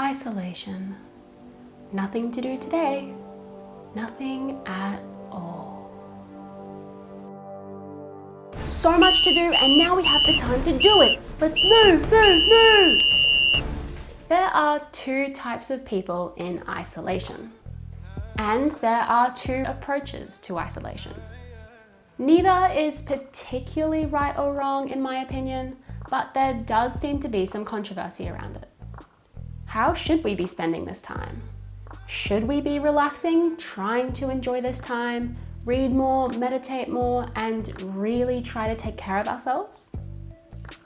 Isolation. Nothing to do today. Nothing at all. So much to do, and now we have the time to do it. Let's move. There are two types of people in isolation, and there are two approaches to isolation. Neither is particularly right or wrong in my opinion, but there does seem to be some controversy around it. How should we be spending this time? Should we be relaxing, trying to enjoy this time, read more, meditate more, and really try to take care of ourselves?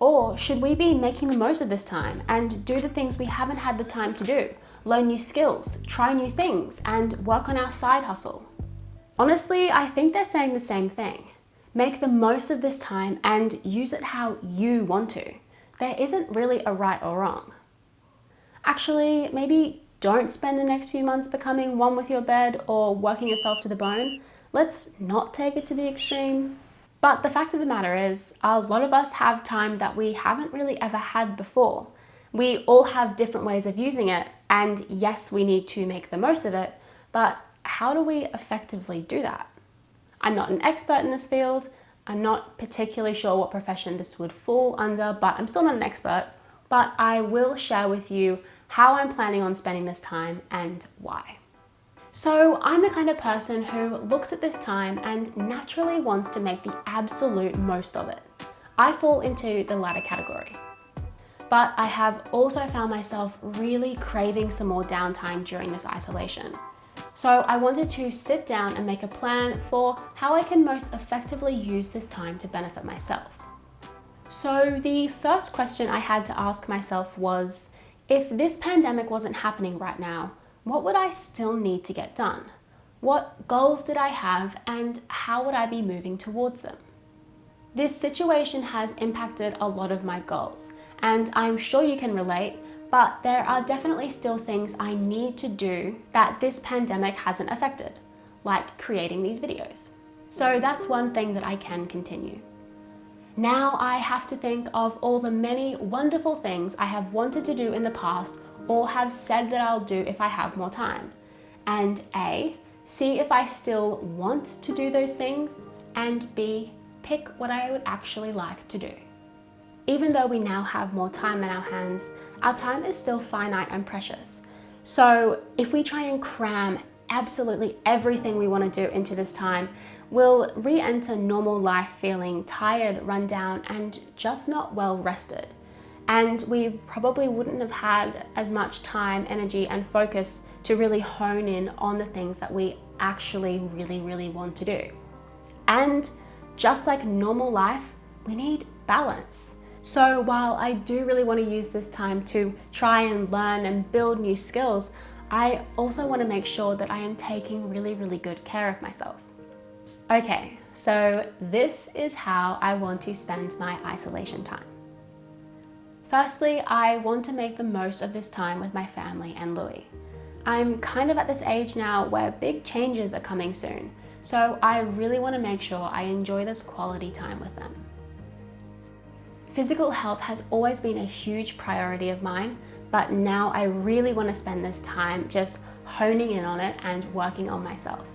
Or should we be making the most of this time and do the things we haven't had the time to do, learn new skills, try new things, and work on our side hustle? Honestly, I think they're saying the same thing. Make the most of this time and use it how you want to. There isn't really a right or wrong. Actually, maybe don't spend the next few months becoming one with your bed or working yourself to the bone. Let's not take it to the extreme. But the fact of the matter is, a lot of us have time that we haven't really ever had before. We all have different ways of using it, and yes, we need to make the most of it, but how do we effectively do that? I'm not an expert in this field. I'm not particularly sure what profession this would fall under, but I'm still not an expert. But I will share with you how I'm planning on spending this time and why. So I'm the kind of person who looks at this time and naturally wants to make the absolute most of it. I fall into the latter category. But I have also found myself really craving some more downtime during this isolation. So I wanted to sit down and make a plan for how I can most effectively use this time to benefit myself. So the first question I had to ask myself was, if this pandemic wasn't happening right now, what would I still need to get done? What goals did I have, and how would I be moving towards them? This situation has impacted a lot of my goals, and I'm sure you can relate, but there are definitely still things I need to do that this pandemic hasn't affected, like creating these videos. So that's one thing that I can continue. Now I have to think of all the many wonderful things I have wanted to do in the past or have said that I'll do if I have more time. And A, see if I still want to do those things, and B, pick what I would actually like to do. Even though we now have more time in our hands, our time is still finite and precious. So if we try and cram absolutely everything we want to do into this time, we'll re-enter normal life feeling tired, run down, and just not well rested. And we probably wouldn't have had as much time, energy, and focus to really hone in on the things that we actually really want to do. And just like normal life, we need balance. So while I do really want to use this time to try and learn and build new skills, I also want to make sure that I am taking really good care of myself. Okay, so this is how I want to spend my isolation time. Firstly, I want to make the most of this time with my family and Louie. I'm kind of at this age now where big changes are coming soon, so I really want to make sure I enjoy this quality time with them. Physical health has always been a huge priority of mine, but now I really want to spend this time just honing in on it and working on myself.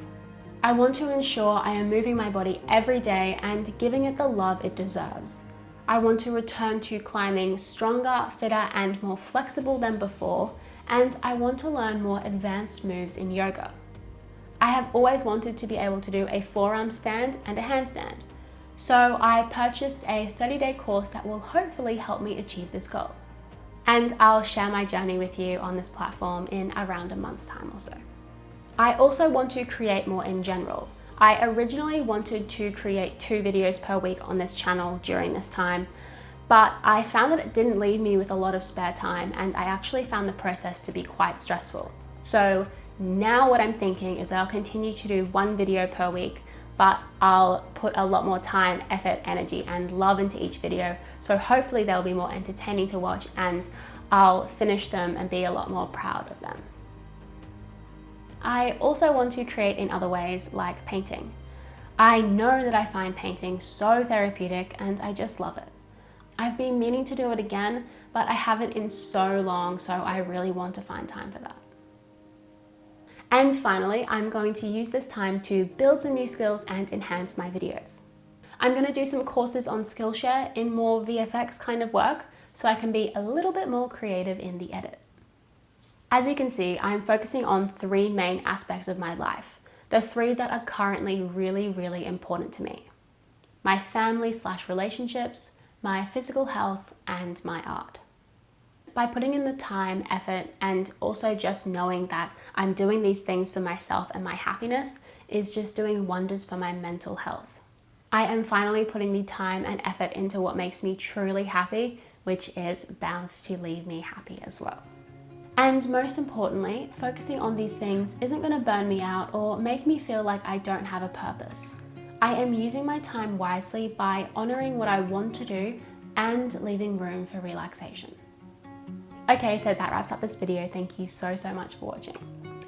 I want to ensure I am moving my body every day and giving it the love it deserves. I want to return to climbing stronger, fitter, and more flexible than before, and I want to learn more advanced moves in yoga. I have always wanted to be able to do a forearm stand and a handstand, so I purchased a 30-day course that will hopefully help me achieve this goal. And I'll share my journey with you on this platform in around a month's time or so. I also want to create more in general. I originally wanted to create 2 videos per week on this channel during this time, but I found that it didn't leave me with a lot of spare time, and I actually found the process to be quite stressful. So now what I'm thinking is I'll continue to do 1 video per week, but I'll put a lot more time, effort, energy, and love into each video. So hopefully they'll be more entertaining to watch, and I'll finish them and be a lot more proud of them. I also want to create in other ways, like painting. I know that I find painting so therapeutic and I just love it. I've been meaning to do it again, but I haven't in so long, so I really want to find time for that. And finally, I'm going to use this time to build some new skills and enhance my videos. I'm going to do some courses on Skillshare in more VFX kind of work, so I can be a little bit more creative in the edit. As you can see, I'm focusing on 3 main aspects of my life, the 3 that are currently really, really important to me: my family/relationships, my physical health, and my art. By putting in the time, effort, and also just knowing that I'm doing these things for myself and my happiness is just doing wonders for my mental health. I am finally putting the time and effort into what makes me truly happy, which is bound to leave me happy as well. And most importantly, focusing on these things isn't going to burn me out or make me feel like I don't have a purpose. I am using my time wisely by honoring what I want to do and leaving room for relaxation. Okay, so that wraps up this video. Thank you so much for watching.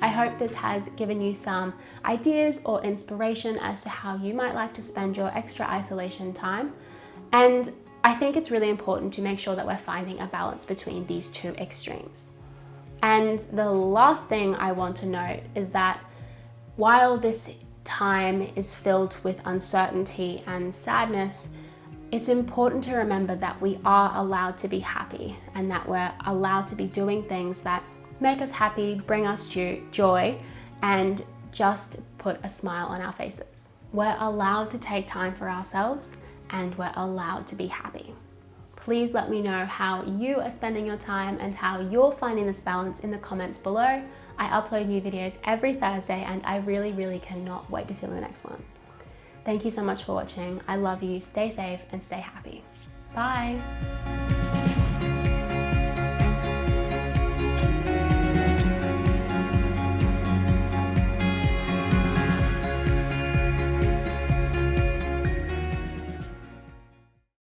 I hope this has given you some ideas or inspiration as to how you might like to spend your extra isolation time. And I think it's really important to make sure that we're finding a balance between these 2 extremes. And the last thing I want to note is that while this time is filled with uncertainty and sadness, it's important to remember that we are allowed to be happy and that we're allowed to be doing things that make us happy, bring us joy, and just put a smile on our faces. We're allowed to take time for ourselves and we're allowed to be happy. Please let me know how you are spending your time and how you're finding this balance in the comments below. I upload new videos every Thursday and I really, really cannot wait to see you in the next one. Thank you so much for watching. I love you. Stay safe and stay happy. Bye.